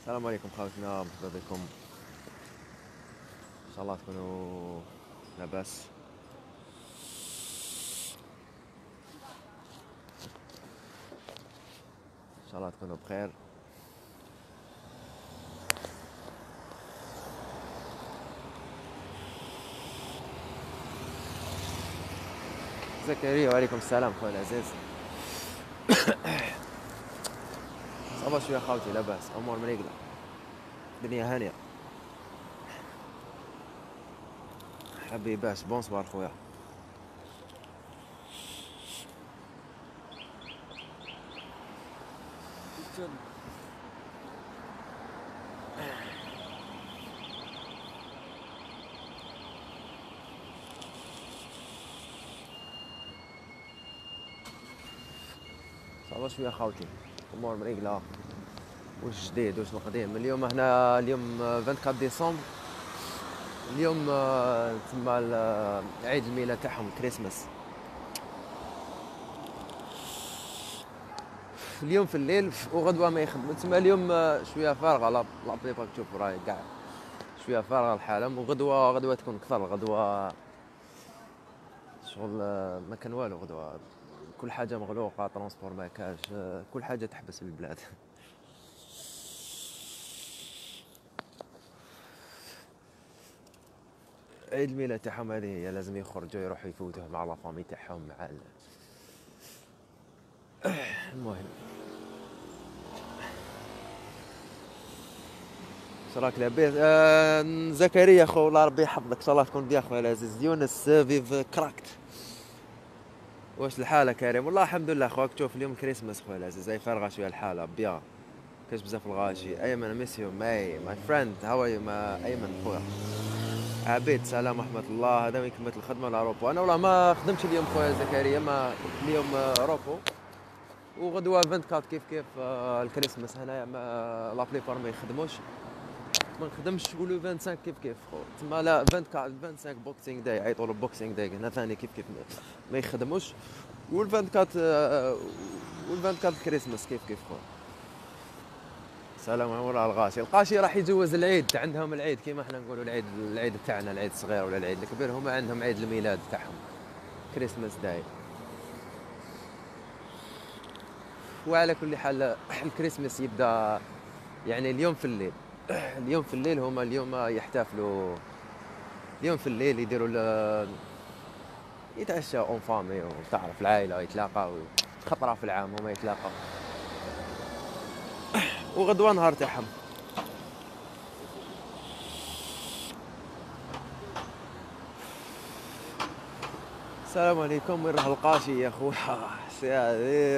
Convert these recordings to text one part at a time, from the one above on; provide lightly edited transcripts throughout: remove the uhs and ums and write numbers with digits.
السلام عليكم خوتنا، مرحبا بكم. ان شاء الله تكونوا لاباس. ان شاء الله تكونوا بخير. زكريا وعليكم السلام خويا العزيز. صافا شويه خاوتي، لاباس، امور مريقله، الدنيا هانيه. حبيباش، بونسوار خويا. صافا شويه خاوتي، امور مريقله. واش جديد واش القديم؟ اليوم هنا، اليوم 24 ديسمبر. اليوم تما عيد الميلاد تاعهم، كريسماس. اليوم في الليل وغدوه ما يخدموا تما. اليوم شويه فارغه، لا بليبا تشوفوا راهي كاع شويه فارغه الحاله. وغدوه تكون اكثر. غدوه شغل ما كان والو. غدوه كل حاجه مغلوقه، ترونسبور ما كاش، كل حاجه تحبس في البلاد. عيد الميلاد تاعهم هذه هي، لازم يخرجوا يروحوا يفوتوه مع لا فامي تاعهم، مع المهم. شراك لاباس؟ زكريا خو، الله ربي يحفظك، ان شاء الله تكون بيا خويا العزيز. يونس فيف كراكت. واش الحاله كريم؟ والله الحمد لله خويا. تشوف اليوم كريسماس خويا العزيز، هاي فارغه شويه الحاله بيا. كاش بزاف الغاشي. ايمن ميس يو ماي فريند، هاو ار يو ما ايمن خويا. عبيد سلام ورحمه الله. هذا وين كملت الخدمه لاروبو. انا والله ما خدمتش اليوم خويا زكريا، ما اليوم روبو. وغدوه 24 كيف كيف الكريسماس هنايا، ما لا بليبار ما يخدموش، ما نخدمش. ولو 25 كيف كيف خو تما. لا 24 25 بوكسينغ داي، يعيطوا له بوكسينغ داي هنا ثاني كيف كيف ما يخدموش. وال 24 وال 24 كريسماس كيف كيف خو. سلام ورا الغاشي. الغاشي راح يجوز العيد، عندهم العيد كيما احنا نقولوا العيد تاعنا، العيد الصغير ولا العيد الكبير، هما عندهم عيد الميلاد تاعهم، كريسماس داي. وعلى كل حال الكريسماس يبدا يعني اليوم في الليل. اليوم في الليل هما اليوم يحتفلوا. اليوم في الليل يديروا يتعشى اون فامي، وتعرف العائله يتلاقاو خطره في العام هما يتلاقاو. وغدوه نهار تاعهم. السلام عليكم. وين راه القاشي يا خويا؟ سي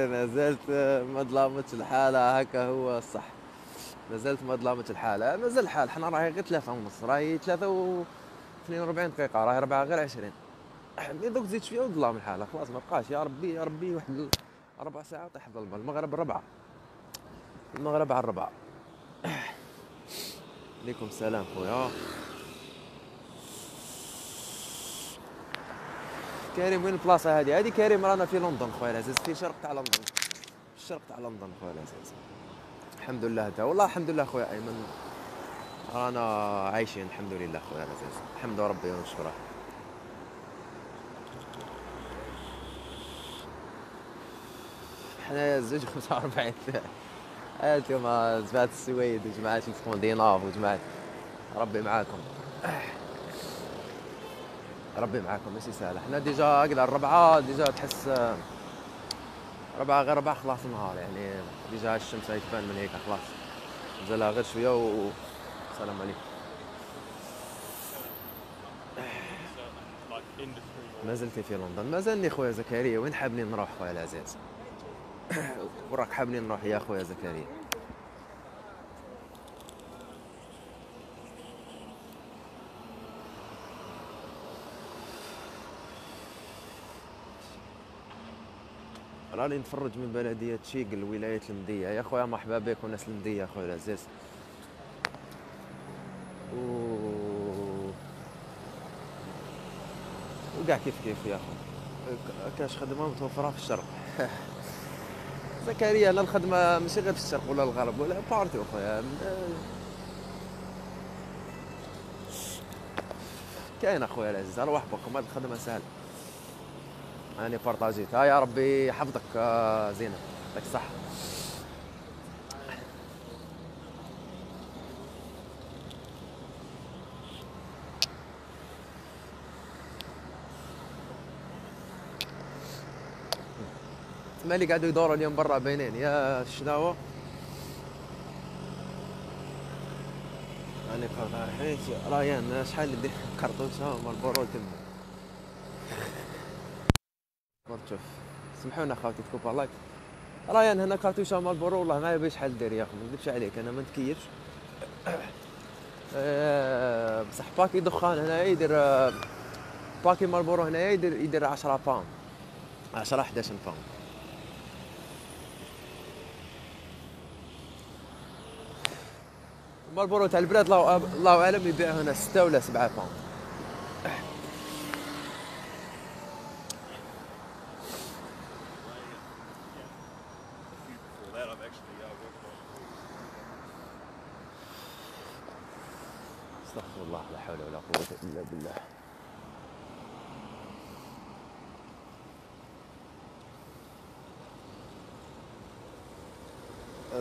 ما زلت ما ظلامتش الحاله، هكا هو الصح. ما زلت ما ظلامتش الحاله، مازال الحال. حنا راهي غير 3:30، راهي 3 و 42 دقيقه، راهي 4 غير 20. دوك تزيد شويه وظلام الحاله، خلاص ما بقاش. يا ربي يا ربي، واحد 4 ساعات طيح الظلمه. المغرب 4، المغرب على 4. عليكم السلام خويا كريم. وين البلاصه هذه كريم؟ رانا في لندن خويا العزيز، في شرق تاع لندن، في الشرق تاع لندن خويا العزيز. الحمد لله تا والله الحمد لله خويا ايمن. رانا عايشين الحمد لله خويا العزيز، الحمد ربي ونشكره. حنايا زوج 45 ساعه. هانتوما جماعه السويد وجماعه الاسكندناف وجماعه. ربي معاكم، ربي معاكم. ماشي سهله. حنا ديجا هكذا الربعه، ديجا تحس ربعه غير ربعه خلاص النهار يعني. ديجا الشمس تبان من هيك خلاص. مازال غير شويه السلام عليكم. ما زلتي في لندن؟ مازالني خويا زكريا. وين حابني نروح خويا العزيز؟ وراك حابني نروح يا خويا زكريا؟ راني نتفرج من بلديه شيق، الولايات المديه. يا خويا مرحبا بك وناس المديه خويا العزيز. و وكاع كيف كيف يا خو. كاش خدمه متوفره في الشرق. زكريا انا الخدمه ماشي غير في الشرق ولا الغرب ولا بارتي اخويا. كاين اخويا العزيز، اروح بكم هاد الخدمه سهله. راني بارطاجيتها، يا ربي يحفظك زينه، يعطيك الصحه. تسمع اللي قاعدوا يدوروا اليوم برا باينين يا الشناوه. راني رايحين ريان شحال اللي كرطوشه مال البرود تما. شوف سمحونا خاوتي تكوبا لايك. ريان هنا كارتوشه مال البرو، والله ما يبي شحال دير يا اخي، ما نكذبش عليك انا ما نتكيفش. بصح باكي دخان هنا يدير باكي مال البرو هنا يدير 10 باوند، 10 11 باوند. مال البرو تاع البلاد الله اعلم يبيع هنا 6 ولا 7 باوند. استغفر الله، لا حول ولا قوة إلا بالله.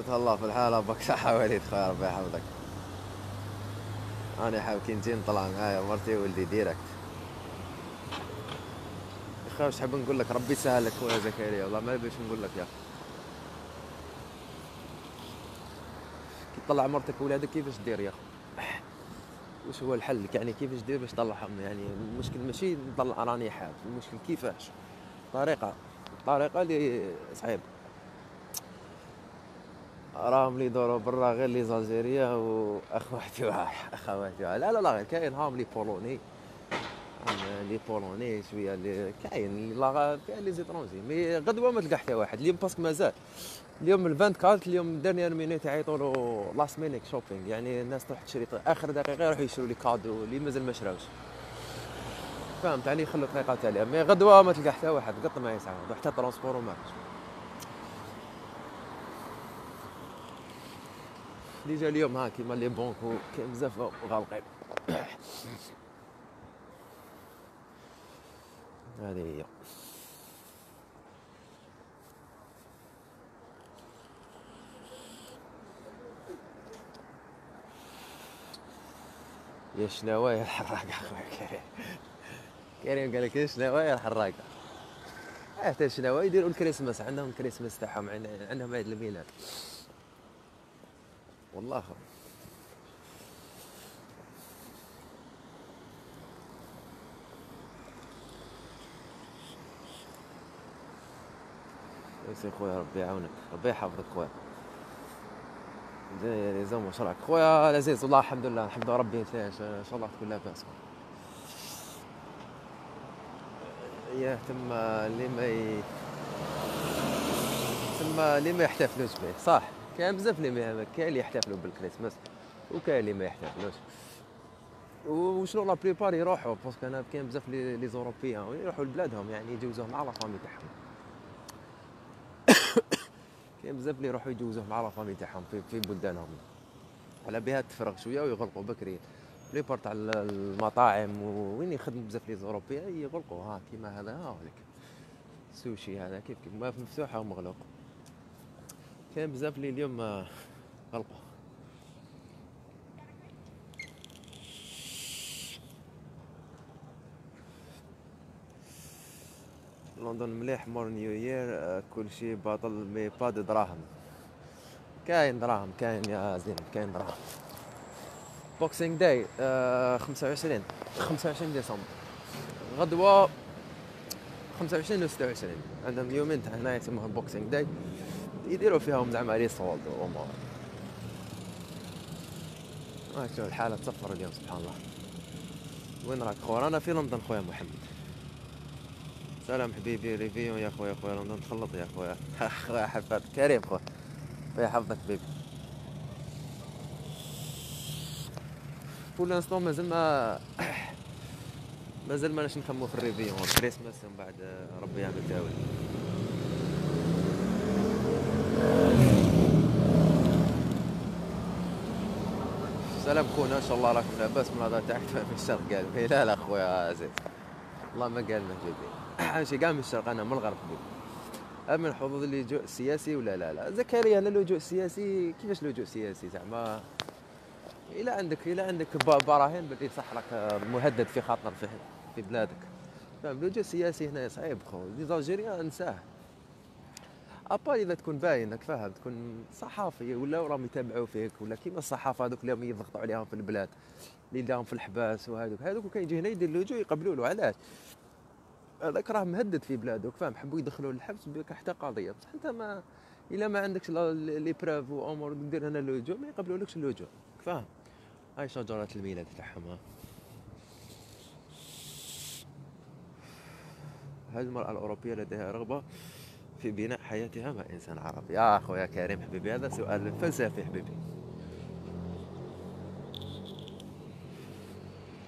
تهلا في الحالة بك صحة وليد خويا ربي يحفظك. أنا حاب كي نجي نطلع معايا مرتي وولدي ديريكت. يا خويا واش حاب نقول لك، ربي يسهل لك خويا زكريا، والله ما نبيش نقول لك يا أخي. كي تطلع مرتك وولادك كيفاش دير يا أخي؟ وش هو الحل يعني كيفاش دير باش تطلعهم؟ يعني المشكل ماشي نطلع راني حاب، المشكل كيفاش، طريقة اللي صعيب. راهم لي يدوروا برا غير لي زالجيريا اخواتي لا غير كاين هاهم لي بولوني، لي بولوني شويه اللي كاين كاين لي زيترونجي، مي غدوه ما تلقى حتى واحد اليوم باسكو مازال اليوم 24 اليوم ديرنيير مينوت يعيطوا له لاست مينيت شوبينغ، يعني الناس تروح تشري اخر دقيقه يروحوا يشروا لي كادو اللي مازال ما شراوش، فهمت علي؟ يخلوا طريقه تاليه، مي غدوه ما تلقى حتى واحد قط ما يسعى حتى ترونسبور وما ديجا اليوم ها كيما لي بونك كاين بزاف غالقين. هذه هي. يا شناوية الحراقة اخويا كريم، كريم قال لك يا شناوية الحراقة. حتى الشناوية يديروا الكريسماس، عندهم الكريسماس تاعهم، عندهم عيد الميلاد والله. يا خويا ربي يعاونك، ربي يحفظك خويا. زي زوم واش راك خويا العزيز؟ والله الحمد لله، نحمد ربي ان شاء الله تكون لاباس. ياه تما اللي ما يحتفلوش به صح، كاين بزاف كاين اللي يحتفلوا بالكريسماس وكاين اللي ما يحتفلوش. وشنو لا بريبار يروحوا باسكو انا كاين بزاف لي زوروبيان يروحوا لبلادهم، يعني يجوزوه مع لا فامي تاعهم. كاين بزاف اللي يروحوا يجوزوه مع لا فامي تاعهم في بلدانهم، على بها تفرغ شويه ويغلقوا بكري. بريبار تاع المطاعم وين يخدم بزاف لي زوروبيان يغلقوا، ها كيما هذا ها هذاك سوشي هذا كيف ما مفتوحه ومغلوق. كاين بزاف اللي اليوم غلقوا. لندن مليح مور نيو يير، كل شيء باطل مي با دو دراهم. كاين دراهم كاين يا زين، كاين دراهم. بوكسينغ داي 25 ديسمبر غدوة، 25 و 26 عندهم يومين تاع هنا يسموهم بوكسينغ داي، يديروا فيهم زعما لي صولد وامور. شوف الحالة تصفر اليوم سبحان الله. وين راك خويا؟ انا في لندن خويا محمد. سلام حبيبي ريفيون يا خويا لندن تخلط يا خويا. خويا حفظك كريم خويا، خويا حفظك بيبي. بور لانستون مازال ما نخمو في الريفيون كريسماس، ومن بعد ربي يعمل تاويل. سلام خونا، ان شاء الله راكم لاباس من الهضره تاعك في الشرق قال لي لا لا خويا عزيز، والله ما قال ما جايبين ماشي كاع من الشرق، انا من الغرب بي. من حظوظ اللجوء السياسي ولا لا لا زكريا، انا اللجوء السياسي كيفاش لجوء سياسي زعما؟ الا عندك براهين باللي صح راك مهدد في خطر في بلادك، فاهم؟ اللجوء السياسي هنا صعيب خو، لي زالجيريان انساه. ابا اذا تكون باين راك فاهم، تكون صحافي ولا راهم يتابعوا فيك، ولا كيما الصحافه هذوك اللي يضغطوا عليهم في البلاد اللي داهم في الحباس، وهذوك وكان يجي هنا يدير اللجوء يقبلوا له. علاش؟ هذاك راه مهدد في بلادك، فاهم؟ حبوا يدخلوه للحبس بك حتى قضيه، بصح انت ما الا ما عندكش لي بروف وامور دير هنا اللجوء ما يقبلولكش اللجوء، فاهم؟ هاي شجره الميلاد تاعهم. هذه المرأة الأوروبية لديها رغبة في بناء حياتها مع إنسان عربي. يا أخويا كريم حبيبي، هذا سؤال فلسفي حبيبي،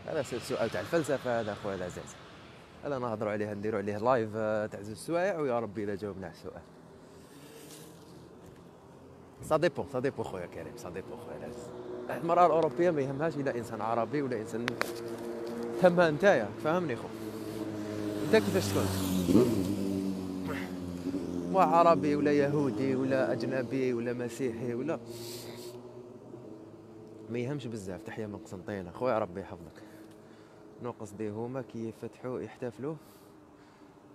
هذا سؤال تاع الفلسفة هذا أخويا العزيز، هذا نهضروا عليه نديروا عليه لايف تاع زوج سوايع، ويا ربي إلا جاوبنا على السؤال. سا ديبون خويا كريم، سا ديبون خويا العزيز. المرأة الأوروبية ما يهمهاش إلا إنسان عربي ولا إنسان، تهمها نتايا، فهمني خو، أنت كيفاش تكون؟ مو عربي ولا يهودي ولا أجنبي ولا مسيحي ولا، ما يهمش بزاف. تحية من قسنطينة خويا، ربي يحفظك. نقص دي هما كي يفتحوا يحتفلوا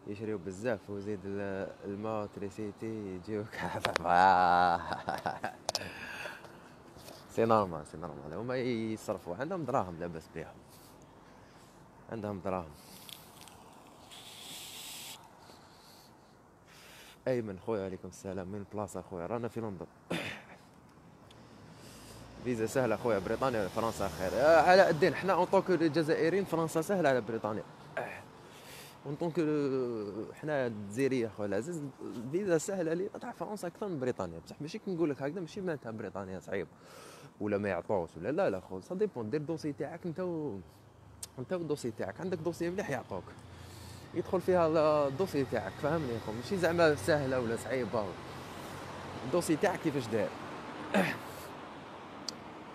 يشريوا بزاف، وزيد الماء تريسيتي يجيوك سي نورمال سي نورمال، هما يصرفوا عندهم دراهم لاباس بيهم، عندهم دراهم. ايمن خويا عليكم السلام، من بلاصه خويا؟ رانا في لندن. فيزا سهله خويا، بريطانيا ولا فرنسا خير؟ على الدين حنا اون طونك الجزائريين فرنسا سهله على بريطانيا، اون طونك حنا الجزائريه خويا العزيز الفيزا سهله لي تاع فرنسا اكثر من بريطانيا، بصح ماشي كي نقول لك هكذا ماشي معناتها بريطانيا صعيب ولا ما يعطوش ولا لا لا خو، سا ديبون دير الدوسي تاعك انت انت والدوسي تاعك، عندك دوسي مليح يعطوك يدخل فيها الدوسي تاعك، فهمني خو؟ ماشي زعما سهله ولا صعيبه، الدوسي تاعك كيفاش داير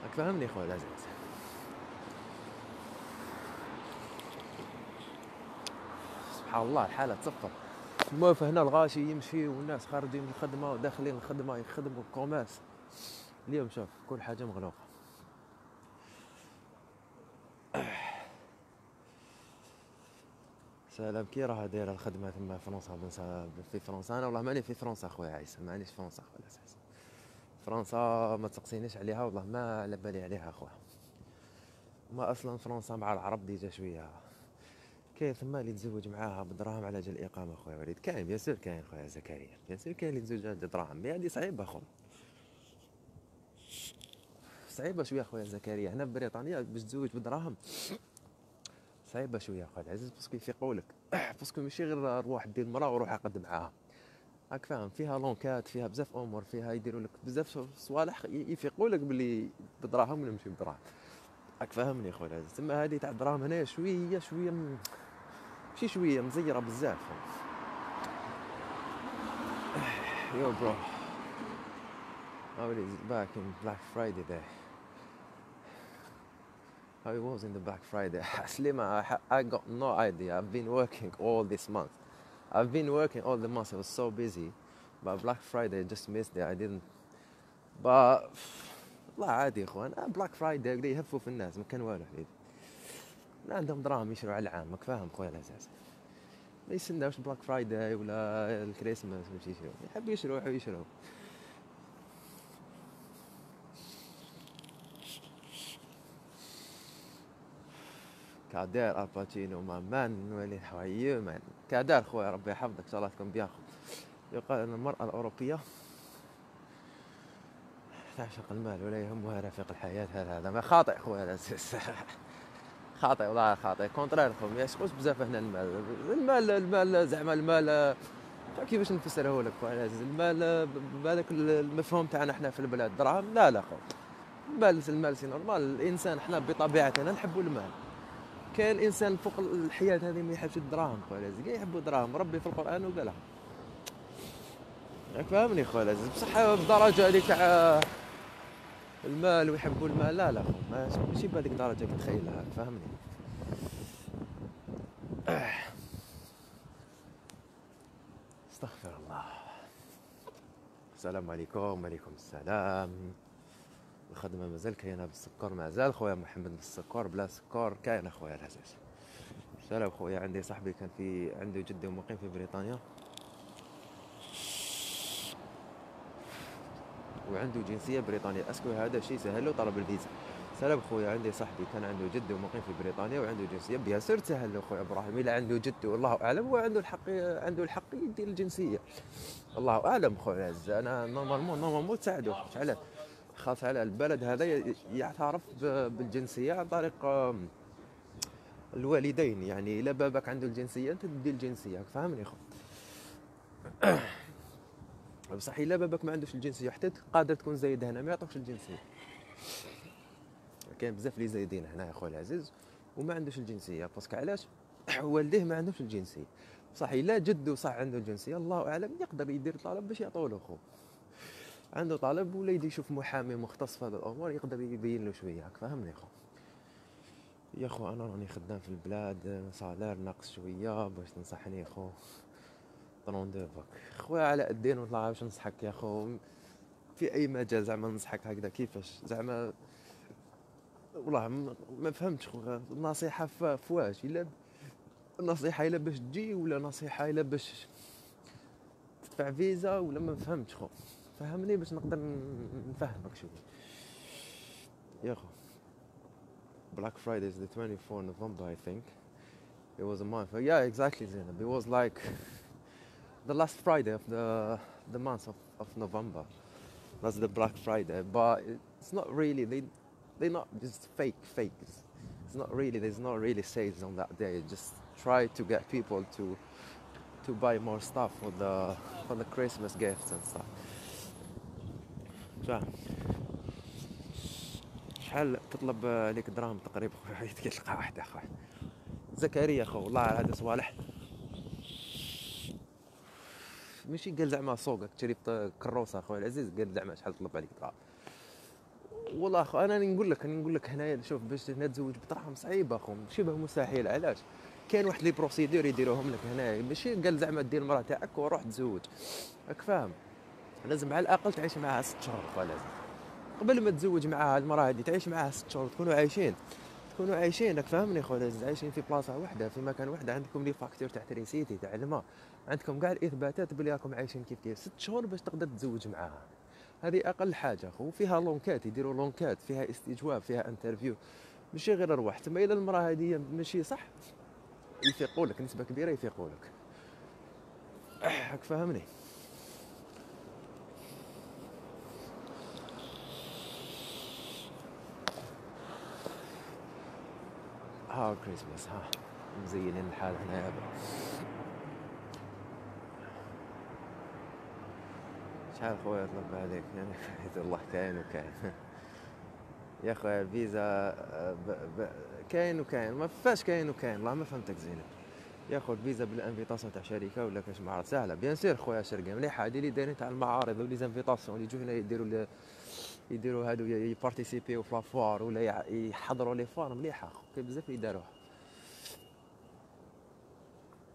راك فهمني خويا العزيز. سبحان الله الحاله تصفر، الموقف هنا الغاشي يمشي والناس خارجين من الخدمه وداخلين الخدمه يخدموا الكوميرس. اليوم شوف كل حاجه مغلوقه. سلام، كي راه دايره الخدمه تما فرنسا؟ في فرنسا انا والله ماني في فرنسا خويا عيسى، مانيش في فرنسا خويا العزيز. فرنسا ما تسقسينيش عليها والله، ما على بالي عليها خويا. ما اصلا فرنسا مع العرب ديجا شويه، كاين ثما اللي تزوج معاها بالدراهم على جال الاقامه خويا وليد، كاين بيان سور كاين خويا زكريا، بيان سور كاين اللي تزوج على دراهم، مي هادي صعيبه خو، صعيبه شويه خويا زكريا. هنا في بريطانيا باش تزوج بالدراهم صعيبه شويه خويا العزيز، باسكو يفيقوا لك باسكو ماشي غير روح دير المراه وروح عقد معاها، راك فاهم؟ فيها لونكات، فيها بزاف امور، فيها يديروا لك بزاف صوالح يفيقوا لك باللي بدراهم ولا ماشي بدراهم، راك فاهمني خويا العزيز؟ تما هذه تاع الدراهم هنا شويه ماشي شويه مزيره بزاف. يو برو how it is back in Black Friday day, how it was in the Black Friday. Slima, I got no idea. I've been working all this month. I've been working all the month. I was so busy. But Black Friday just missed it. I didn't. But والله عادي يا اخوان، بلاك فرايداي يقدر يهفوا في الناس، ما كان والو حبيبي. ما عندهم دراهم يشروا على العام، ماك فاهم خويا العزيز؟ ما يستناوش بلاك فرايداي ولا الكريسماس باش يشروا، يحبوا يشروا. كادير الباتشينو مان ولي حوايو مان كادير خويا، ربي يحفظك ان شاء الله تكون بياخذ. يقال ان المرأة الأوروبية تعشق المال ولا يهمها رفيق الحياة. هذا ما خاطئ خويا العزيز خاطئ والله خاطئ، كونترير خويا، ما يشقوش بزاف هنا المال زعما المال كيفاش نفسره لك خويا العزيز؟ المال بهذاك المفهوم تاعنا احنا في البلاد دراهم، لا خويا، المال سي نورمال، الانسان احنا بطبيعتنا نحبوا المال. كاين الانسان فوق الحياه هذه ما يحبش الدراهم خويا العزيز، كاين يحبوا الدراهم، ربي في القران وقالها. راك فاهمني خويا العزيز، بصح بالدرجه هذيك تاع المال ويحبوا المال، لا لا خو، ماشي بهذيك الدرجه كتخيلها، فاهمني. استغفر الله. السلام عليكم. وعليكم السلام. الخدمه مازال كاينه بالسكر، مازال خويا محمد بالسكر، بلا سكر كاين اخويا العزيز. سلام خويا، عندي صاحبي كان في عنده جده مقيم في بريطانيا وعنده جنسيه بريطانيه، اسكو هذا الشيء سهل له طلب الفيزا؟ سلام خويا، عندي صاحبي كان عنده جده مقيم في بريطانيا وعنده جنسيه، بيان سور سهل له خويا ابراهيم، الا عنده جده والله اعلم، هو عنده الحق يدير الجنسيه، الله اعلم خويا العز. انا نورمالمون تساعدوه، على خاص على البلد هذا يعترف بالجنسيه عن طريق الوالدين، يعني الا باباك عنده الجنسيه انت تدي الجنسيه، فاهمني خو. بصح الا باباك ما عندوش الجنسيه حتى قادر تكون زايد هنا ما يعطوكش الجنسيه. كاين بزاف اللي زايدين هنا يا خويا العزيز وما عندوش الجنسيه، باسكو علاش؟ والديه ما عندوش الجنسيه. صح الا جدو صح عنده الجنسيه الله اعلم يقدر يدير طلب باش يعطوا له خو، عنده طلب ولا يدي يشوف محامي مختص في هذه الامور يقدر يبين له شويه، فاهمني خو. يا خو انا راني خدام في البلاد، صالير ناقص شويه، باش تنصحني خو؟ 32 باك خويا على الدين، والله باش ننصحك يا خو في اي مجال، زعما ننصحك هكذا كيفاش زعما، والله ما فهمتش خو. النصيحه في واش؟ الا النصيحه الا باش تجي، ولا نصيحه الا باش تدفع فيزا، ولا ما فهمتش خو، فهمني باش نقدر نفهمك شويه يا خو. Black Friday is the 24th November, I think. It was a month. Yeah, exactly, Zainab. It was like the last Friday of the month of November. That's the Black Friday, but it's not really. They're not just fake. It's not really. There's not really sales on that day. Just try to get people to buy more stuff for the Christmas gifts and stuff. شحال تطلب عليك دراهم تقريبا خويا تلقى واحده خويا زكريا خو، والله هذا صوالح ماشي قال زعما سوقك تشري كروسه خويا العزيز، قال زعما شحال تطلب عليك دراهم. والله خو انا نقول لك هنايا شوف، باش هنا تزوج بدراهم صعيبه خو، شبه مستحيل. علاش؟ كاين واحد لي بروسيدور يديروهم لك هنايا، ماشي قال زعما دير المراه تاعك وروح تزوج، راك فاهم؟ لازم على الاقل تعيش معها 6 شهور خويا العزيز، قبل ما تزوج معها المراه هذه تعيش معها 6 شهور، تكونوا عايشين، راك فاهمني خويا، عايشين في بلاصه واحده في مكان واحد، عندكم لي فاكتور تاع تريسيتي تاع الماء، عندكم كاع الاثباتات بلي راكم عايشين كيف 6 شهور باش تقدر تتزوج معاها. هذه اقل حاجه خو، فيها لونكات، يديروا لونكات فيها استجواب فيها انترفيو، ماشي غير اروح تما. الا المراه هذه ماشي صح يفيقوا لك، نسبه كبيره يفيقوا لك، راك فاهمني. ها كريسماس، ها مزينين الحال هنا. شحال خويا طلب عليك يعني الله كاين وكاين يا خويا الفيزا كاين وكاين، ما فاش كاين وكاين، والله ما فهمتك زينب يا خو. الفيزا بالانفيتاسيون تاع شركه ولا كاش معرض سهله، بيان سير خويا شرقه مليحه، هادي اللي دايرين تاع المعارض ولي زانفيتاسيون اللي يجوا هنا يديروا هادو يبارتيسيبيو في لافوار ولا يحضروا لي فار، مليحه خو، كاين بزاف اللي داروها.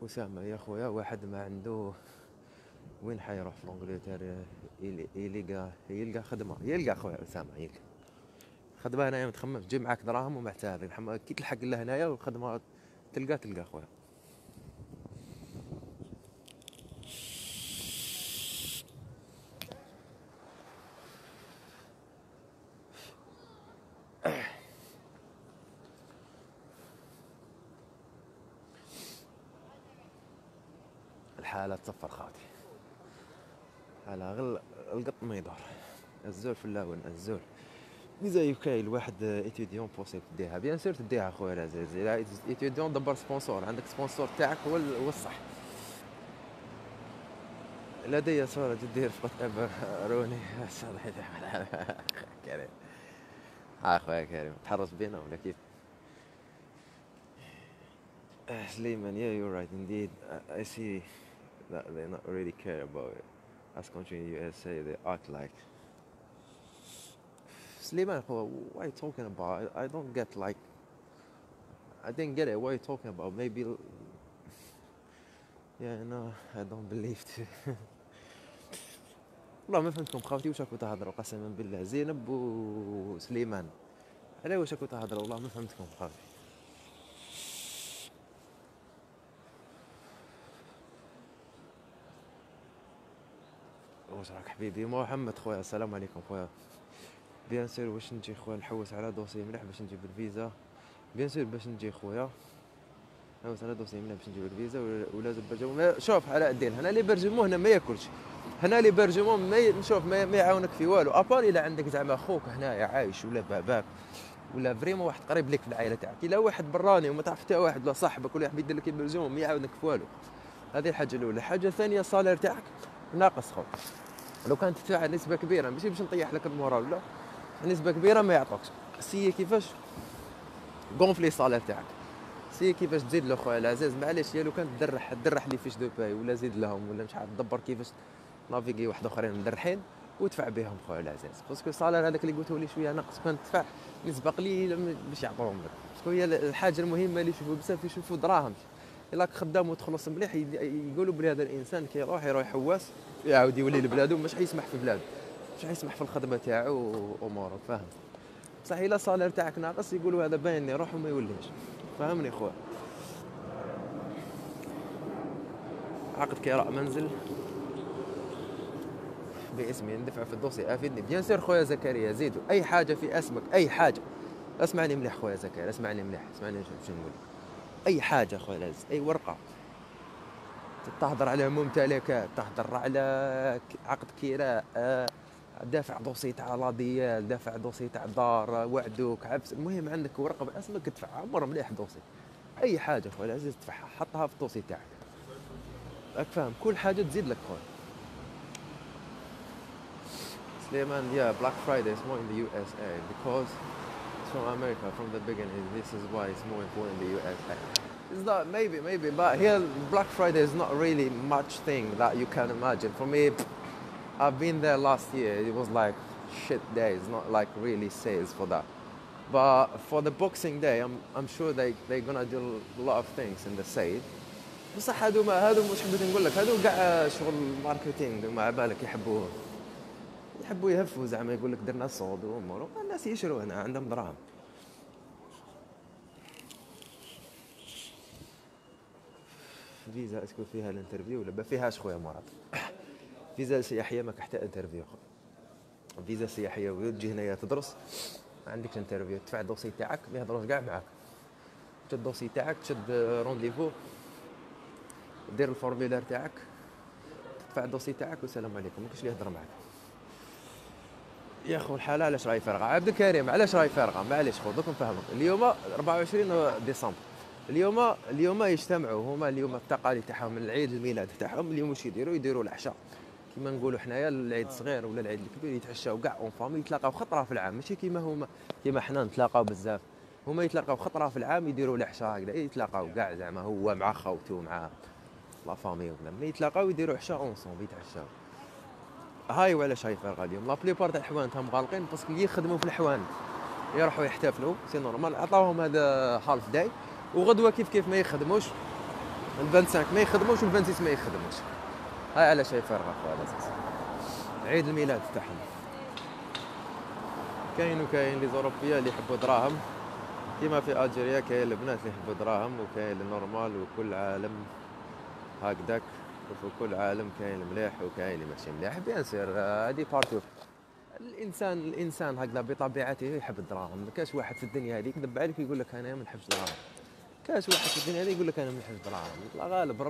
اسامه يا خويا واحد ما عنده وين حيروح في لونجلتير يلقى خدمه، يلقى خويا اسامه، يلقى خدمه هنايا، ما تخممش تجيب معاك دراهم ومعتاد كي تلحق لهنايا والخدمه تلقى خويا. الحالة تصفر خاطي، حالة غل القط ما يدور، الزول في اللون الزول. فيزا يوكاي الواحد ايتيديون بوسيبل تديها، بيان سور تديها خويا العزيز، الا ايتيديون دبر سبونسور، عندك سبونسور تاعك هو الصح. لدي صورة جدير فقط روني صالح كريم. ها خويا كريم تحرص بينا ولا كيف؟ Slimman, yeah, you're right indeed. I see that they not really care about it. as country in USA they act like. Sliman, what are you talking about? I don't get like. I didn't get it. What are you talking about? Maybe. Yeah, no, I don't believe too. والله ما فهمتكم خاوتي، واش راكم تهضروا قسما بالله؟ زينب وسليمان على واش راكم تهضروا؟ والله ما فهمتكم خاوتي. واش راك حبيبي محمد خويا؟ السلام عليكم خويا. بيان سير واش نجي خويا نحوس على دوسي مليح باش نجيب الفيزا؟ بيان سير باش نجي خويا نحوس على دوسي مليح باش نجيب الفيزا ولازم برجمون. شوف على الدين، هنا لي برجمون هنا ما ياكلش، هنا لي برجمون نشوف ما يعاونك في والو، ابار الا عندك زعما خوك هنايا عايش ولا باباك ولا فريمون واحد قريب لك في العائله تاعك. الا واحد براني وما تعرف حتى واحد ولا صاحبك ولا يحب يدير لك برجمون ما يعاونك في والو. هذه الحاجه الاولى. الحاجه الثانيه الصالير تاعك ناقص خوك. لو كانت تدفع نسبه كبيره ماشي باش نطيح لك المورال، لا نسبه كبيره ما يعطوكش. سي كيفاش غونفلي الصالير تاعك، سي كيفاش تزيد له خويا العزيز. معليش يا لو كان تدرح لي فيش دو باي ولا زيد لهم ولا مش عارف تدبر كيفاش نافيغي واحد اخرين مدرحين وتدفع بهم خويا العزيز. باسكو الصالير هذاك اللي قلته لي شويه ناقص، كان تدفع نسبه قليله باش يعطوهم لك. باسكو هي الحاجه المهمه اللي يشوفوا بزاف يشوفوا دراهم. الا خدام وتخلص مليح يقولوا بلي هذا الانسان كي يروح حواس يعاود يولي لبلادو، مش حيسمح في بلادو، مش حيسمح في الخدمه تاعو واموره. فاهم؟ بصح الا الصالير تاعك ناقص يقولوا هذا باين يروح وما يوليش. فهمني خويا؟ عقد كراء منزل باسمي ندفع في الدوسي افيدني. بيان سير خويا زكريا زيدوا اي حاجه في اسمك، اي حاجه. اسمعني مليح خويا زكريا، اسمعني مليح، اسمعني شنو نقول. اي حاجه خويا العزيز، اي ورقه تهضر على ممتلكات، تهضر على عقد كراء، دافع دوسي تاع لاضيال، دافع دوسي تاع دار، وعدوك عبس، المهم عندك ورقه باسمك تدفع عمر مليح دوسي. اي حاجه خويا العزيز تدفعها حطها في الدوسي تاعك. راك فاهم؟ كل حاجه تزيد لك خويا سليمان. Yeah, Black Friday is more in the USA because it's from America from the beginning. This is why it's more important in the USA. It's not, maybe, but here Black Friday is not really much thing that you can imagine. For me, I've been there last year. It was like shit days, not like really sales for that. But for the Boxing Day, I'm sure they're gonna do a lot of things in the sale. بصح هادو مش حبيت نقول لك، هادو كاع شغل ماركتينغ مع بالك يحبوا يهفوا زعما يقول لك درنا صوت وامور، الناس يشروا هنا عندهم دراهم. فيزا اسكو فيها الانترفيو ولا ما فيهاش خويا مراد؟ فيزا سياحيه ما حتى انترفيو. فيزا سياحيه وتجي هنايا تدرس ما عندكش انترفيو، تدفع الدوسي تاعك ما يهضروش كاع معاك، تشد الدوسي تاعك، تشد رونديفو، دير الفورميلار تاعك، تدفع الدوسي تاعك والسلام عليكم، ما كاينش اللي يهضر معاك. يا خو الحاله علاش راهي فارغه؟ عبد الكريم علاش راهي فارغه؟ معليش خو دوك نفهمك. اليوم 24 ديسمبر، اليوم يجتمعوا هما، اليوم التقاليد تاعهم العيد الميلاد تاعهم، اليوم واش يديروا العشاء كيما نقولوا حنايا العيد الصغير ولا العيد الكبير، يتعشاو كاع اون فامي، يتلاقاو خطره في العام، ماشي كيما حنا نتلاقاو بزاف. هما يتلاقاو خطره في العام يديروا العشاء هكذا، يتلاقاو كاع زعما هو مع خوته مع لا فامي ولا ملي يتلاقاو يديروا عشاء اونصومبل يتعشاو. هاي وعلاش هاي فارغه اليوم؟ لا بليبار تاع الحوانت هم غالقين باسكو يخدموا في الحوانت يروحوا يحتفلوا، سي نورمال عطاوهم هذا هالف داي، وغدوه كيف ما يخدموش، ال 25 ما يخدموش وال 26 ما يخدموش. هاي علاش هاي فارغه خويا العزيز، عيد الميلاد تاعهم. كاين لي زوروبيا اللي يحبوا دراهم كيما في الجيريا، كاين البنات اللي يحبوا دراهم وكاين النورمال، وكل عالم هكذاك، وفي كل عالم كاين المليح وكاين اللي ماشي مليح. بيان سير هذه بارتو. الانسان هكذا بطبيعته يحب الدراهم. ما كاش واحد في الدنيا هذه يكذب عليك يقول لك انا ما نحبش الدراهم. كاش واحد في الدنيا هذه يقول لك انا ما نحبش الدراهم. لا غالب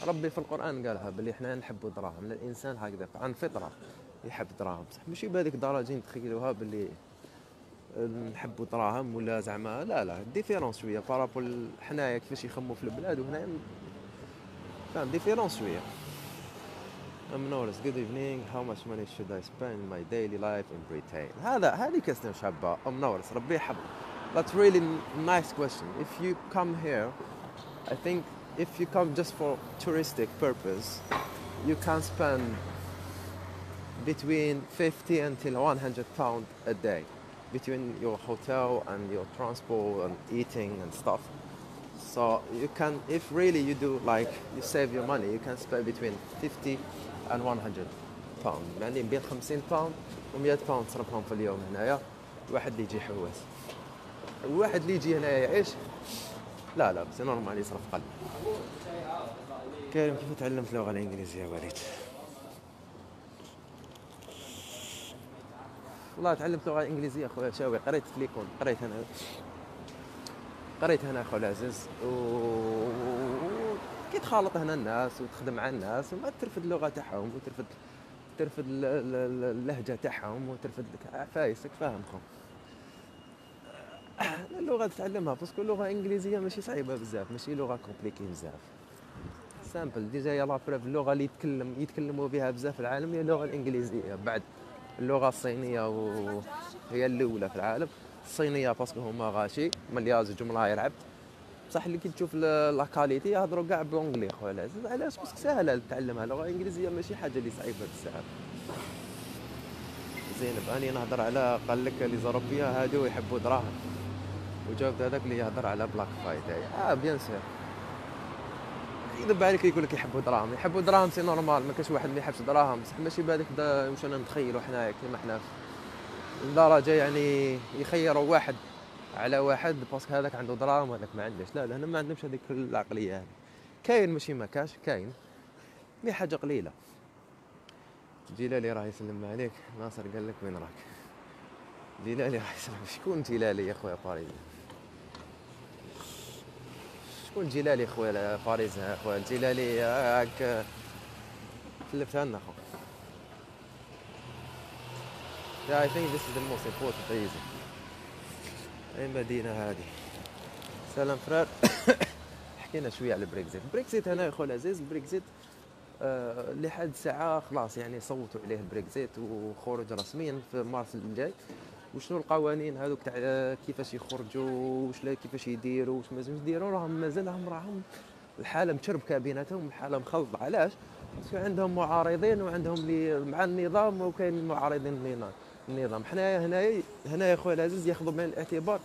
ربي في القران قالها باللي احنا نحبوا الدراهم. الانسان هكذا عن فطره يحب الدراهم، بصح ماشي بهذيك الدرجه نتخيلوها باللي نحبوا دراهم ولا زعما لا ديفيرونس شويه بارابول حنايا كيفاش يخموا في البلاد وهنا فاهم ديفيرونس شويه. Norris, good evening. How much money should I spend in my daily life in Britain? هذه كاستن شابة. Norris, ربي يحفظك. That's really nice question. If you come here, I think if you come just for touristic purpose, you can spend between 50 until 100 pound a day between your hotel and your transport and eating and stuff. So you can, if really you do like you save your money, you can spend between 50 and 100 pound. يعني بين 50 باوند و 100 باوند تصرفهم في اليوم هنايا. الواحد اللي يجي حواس، الواحد اللي يجي هنايا يعيش لا بس نورمال يصرف قل. كريم كيف تعلمت اللغة الإنجليزية وليد؟ والله تعلمت اللغة الإنجليزية خويا شاوي، قريت في ليكون، قريت هنا اخو العزيز كي تخالط هنا الناس وتخدم مع الناس وما ترفد اللغة تاعهم ترفد اللهجة تاعهم وترفد عفايسك فاهمكم. اللغة تتعلمها باسكو اللغة الإنجليزية ماشي صعيبة بزاف، ماشي لغة كومبليكي بزاف، سامبل ديجا. يلا بروف اللغة اللي يتكلموا بها بزاف في العالم هي اللغة الإنجليزية، بعد اللغة الصينية وهي الأولى في العالم. الصينية باسكو هما غاشي ملياز جملة عبد، بصح اللي كي تشوف لاكاليتي يهضروا كاع بلونجلي خويا العزيز. علاش؟ باسكو ساهلة تعلمها، اللغة الإنجليزية ماشي حاجة اللي صعيبة بزاف. زينب اني نهضر على قال لك لي زوروبيا هادو يحبوا دراهم، وجاوبت هذاك اللي يهضر على بلاك فرايداي. بيان سور يذب عليك يقول لك يحبوا دراهم سي نورمال، ما كاش واحد ما يحبش دراهم، بصح ماشي بهذيك واش انا نتخيلوا حنايا كيما حنا لدرجه يعني يخيروا واحد على واحد باسكو هذاك عنده دراهم وهذاك ما عندوش. لا هنا ما عندهمش هذيك العقليه هذه. كاين ماشي ما كاش، كاين مي حاجه قليله. جلالي راه يسلم عليك. ناصر قال لك وين راك؟ جلالي راه يسلم. شكون جلالي يا خويا باريس؟ شكون جلالي خويا باريس؟ خويا جلالي هاك فلفتها لنا خو. I think this is the most important reason. اي مدينة هذه. سلام فرار. حكينا شوية على البريكزيت هنا يا خو العزيز. البريكزيت لحد ساعة خلاص يعني صوتوا عليه البريكزيت وخروج رسميا في مارس الجاي. وشنو القوانين هذوك تاع كيفاش يخرجوا كيفاش يديروا واش مازالش يديروا، راهم الحالة متشربكة بيناتهم، الحالة مخلطة. علاش؟ باسكو عندهم معارضين وعندهم اللي مع النظام وكاين المعارضين النظام. حنايا هنايا يا خويا العزيز ياخذوا بعين الاعتبار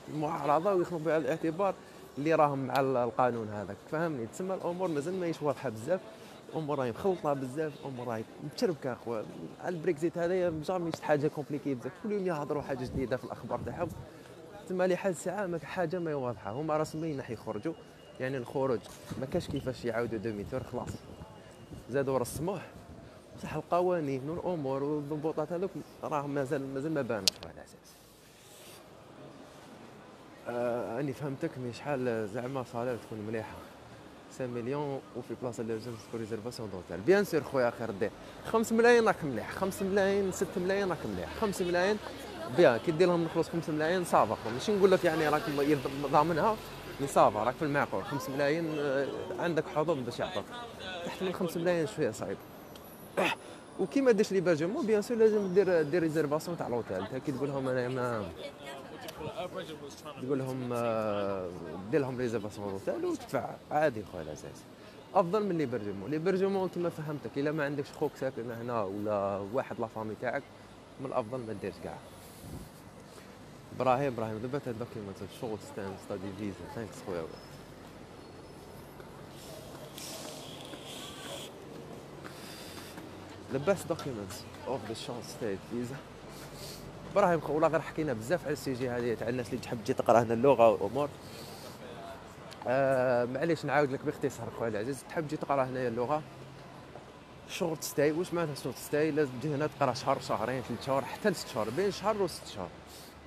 المعارضه وياخذوا بعين الاعتبار اللي راهم مع القانون هذاك، فهمني؟ تسمى الامور مازال ماهيش واضحه بزاف، الامور راهي مخلطه بزاف، الامور راهي متشربكه اخويا. البريكزيت هذايا جامي حاجه كومبليكي بزاف، كل يوم يهضروا حاجه جديده في الاخبار تاعهم. تسمى لحد الساعه ما حاجه ما واضحه. هما رسميا راح يخرجوا، يعني الخروج ما كاش كيفاش يعاودوا دوميتور، خلاص زادوا رسموه، بصح القوانين والامور والضبوطات هذوك راهم مازال ما بانوش على اساس. اني فهمتك مي شحال زعما صالير تكون مليحه 5 مليون وفي بلاصه اللي لازم تكون ريزيرفاسيون دوتيل. بيان سور خويا خير دير 5 ملايين راك مليح، 5 ملايين 6 ملايين راك مليح، 5 ملايين بيان كي دير لهم نخلص 5 ملايين صافا. ماشي نقول لك يعني راك ضامنها مي صافا راك في المعقول. 5 ملايين عندك حظوظ باش يعطوك، تحت من 5 ملايين شويه صعيب. وكيما ديرش لي برجمون بيان سور لازم دير ريزيرفاسيون تاع لوتيل. كي تقول لهم انا ما تقول لهم دير لهم ريزيرفاسيون لوتيل وتدفع عادي خويا العزيز، افضل من لي برجمون كيما فهمتك. الا ما عندكش خوك ساكن هنا ولا واحد لا فامي تاعك من الافضل ما ديرش كاع. ابراهيم دابا تاع الدوكيمنت شغل ستادي فيزا. ثانكس خويا. the best documents of the short stay visa. ابراهيم والله غير حكينا بزاف على السي جي هذه تاع الناس اللي تحب تجي تقرا هنا اللغه والامور. معليش نعاود لك باختصار خويا العزيز. تحب تجي تقرا هنايا اللغه شورت ستاي. واش معناتها شورت ستاي؟ لازم تجي هنا تقرا شهر شهرين 3 شهور حتى ل 6 شهور، بين شهر و6 شهور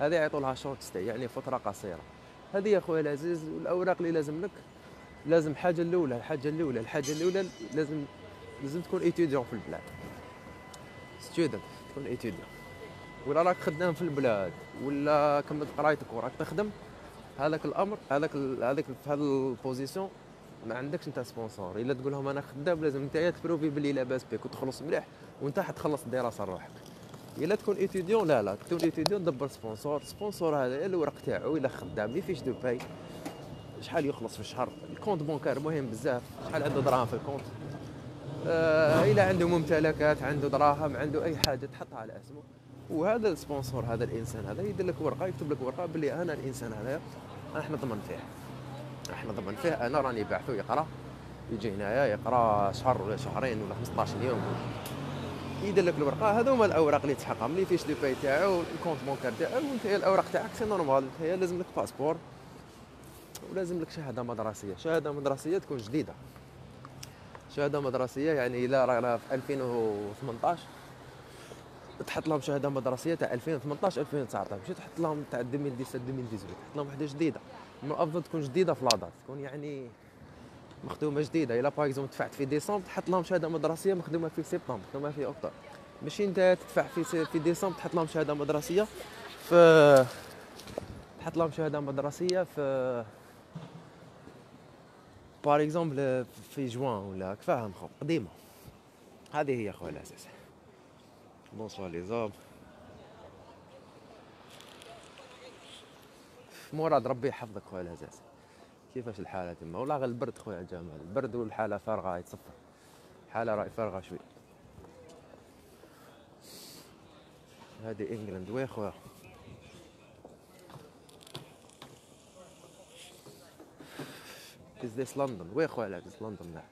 هذه يعطوا لها شورت ستاي، يعني فتره قصيره. هذه يا خويا العزيز. والاوراق اللي لازم لك، لازم الحاجه الاولى لازم تكون ايتيديون في البلاد، ستودنت تكون ايتيديون. ولا راك خدام في البلاد ولا كملت قرايتك وراك تخدم، هذاك الامر هذاك في هذا البوزيسيون ما عندكش انت سبونسور. الا تقول لهم انا خدام لازم انت تبروفي بلي لاباس بك وتخلص مليح وانت حتخلص الدراسه لروحك. الا تكون ايتيديون لا تكون ايتيديون دبر سبونسور هذا الورق تاعو الا خدام لي فيش دو باي شحال يخلص في الشهر، الكونت بونكار مهم بزاف، شحال عنده دراهم في الكونت الى عنده ممتلكات، عنده دراهم، عنده اي حاجه تحطها على اسمه. وهذا السبونسور، هذا الانسان هذا يدير لك ورقه، يكتب لك ورقه باللي انا الانسان هذا احنا ضمن فيه، احنا ضمن فيه، انا راني باعثو يقرا، يجي هنايا يقرا شهر ولا شهرين ولا 15 يوم، يدير لك الورقه. هذوما الاوراق اللي تحقهم لي فيش دو باي تاعو، الكونت بونكار تاعو، وانت الاوراق تاعك سي نورمال. هي لازم لك باسبور، ولازم لك شهاده مدرسيه، شهاده مدرسيه تكون جديده، شهاده مدرسيه يعني الا رانا في 2018 تحط لهم شهاده مدرسيه تاع 2018 2019، ماشي تحط لهم تاع 2017 2018، تحط لهم وحده جديده. من الافضل تكون جديده في لاطات، تكون يعني مخدومه جديده. الا باغ اكزومبل دفعت في ديسمبر، تحط لهم شهاده مدرسيه مخدومه في سبتمبر، مخدومه في اكتوبر. ماشي انت تدفع في ديسمبر تحط لهم شهاده مدرسيه في، تحط لهم شهاده مدرسيه في باغ اكزومبل في جوان ولا فاهم خو قديمه. هذه هي خويا الاساس. بونسوار لي زوب، مراد ربي يحفظك خويا العزاز. كيفاش الحاله تما؟ والله غير البرد خويا جمال، البرد والحاله فارغه يتصفى، حاله راهي فارغه شوي. هذه انجلند وين خويا؟ از ذيس لندن؟ وين خويا العزيز لندن؟ لا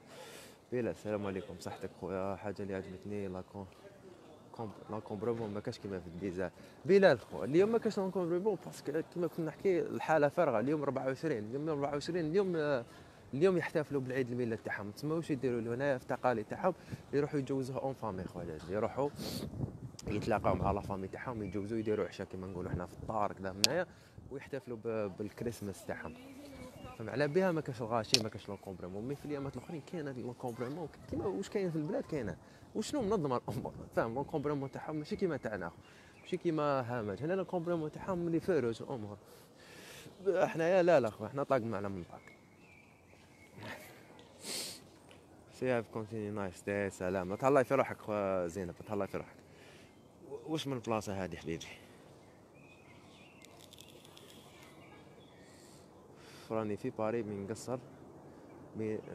بلا السلام عليكم، صحتك خويا. حاجه اللي عجبتني لا كومبرومون ما كاش كيما في الديزاين. بلال خويا اليوم ما كاش لا كومبرومون باسكو كيما كنا نحكي الحاله فارغه. اليوم 24، اليوم 24، اليوم يحتفلوا بالعيد الميلاد تاعهم، تسمى واش يديروا له هنايا في التقاليد تاعهم؟ يروحوا يتجوزوها اون فامي خويا، يروحوا يتلاقاو مع لا فامي تاعهم، يتجوزوا، يديروا عشاء كيما نقولوا احنا في الدار كذا هنايا، ويحتفلوا بالكريسماس تاعهم. فهم على بها ما كاش الغاشي، ما كاش لو كومبريمون. مي في الايامات الاخرين كاين هذا لو كومبريمون كيما واش كاين في البلاد كاينه، وشنو منظمه الامور. فاهم لو كومبريمون تاعهم ماشي كيما تاعنا، ماشي كيما هامج. هنا لو كومبريمون تاعهم اللي فارج الامور. احنايا لا خويا، احنا طاق معنا من طاق. سي هاف كونتيني نايس داي. سلام، تهلاي في روحك خويا زينب، تهلاي في روحك. واش من البلاصه هذه حبيبي؟ راني في باري من قصر،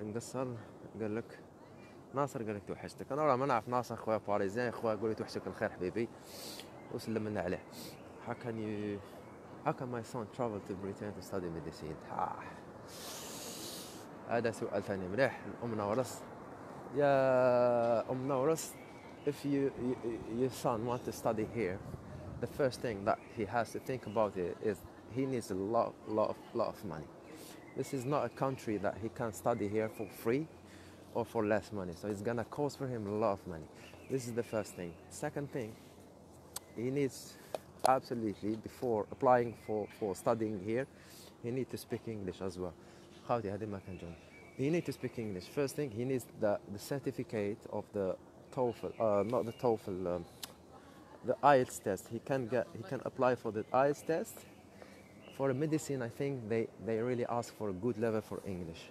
نقصر. قال لك ناصر، قال لك توحشتك. انا راه ما نعرف ناصر خويا باريزيان، خويا قول لي توحشك الخير حبيبي، وسلم لنا عليه. how can you how can my son travel to Britain to study medicine؟ هذا سؤال ثاني مليح. ام نورس، يا ام نورس، if your son want to study here, the first thing that he has to think about it is he needs a lot of money. This is not a country that he can study here for free or for less money, so it's gonna cost for him a lot of money. This is the first thing. Second thing, he needs absolutely, before applying for studying here, he needs to speak English as well. He needs to speak English. First thing, he needs the certificate of the TOEFL, not the TOEFL, the IELTS test. He can apply for the IELTS test. For medicine, I think they really ask for a good level for English.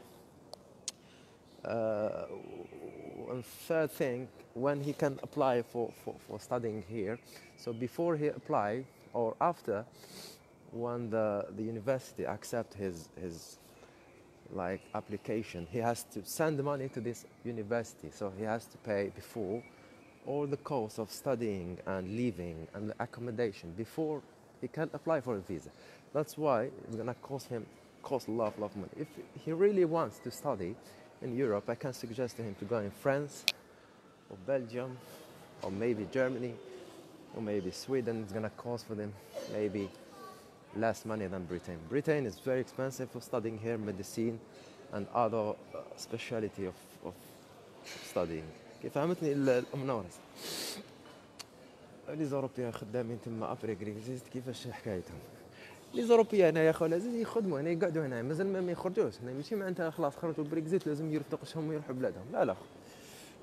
And third thing, when he can apply for studying here, so before he apply or after, when the university accept his like application, he has to send money to this university, so he has to pay before all the cost of studying and living and the accommodation before he can apply for a visa. That's why it's gonna cost a lot of money. If he really wants to study in Europe, I can suggest to him to go in France or Belgium or maybe Germany or maybe Sweden. It's gonna cost for them maybe less money than Britain. Britain is very expensive for studying here, medicine and other speciality of studying. كيف فهمتني الام نورس؟ لي زوروبيان خدامين تما افريقيا كيفاش حكايتهم؟ لي زوروبيان هنا يا خويا لازم يخدموا هنا، يقعدوا هنا، مازال ما يخرجوش هنا. ماشي معناتها خلاص خرجوا البريكزيت لازم يرفدوا قشهم ويروحوا بلادهم، لا.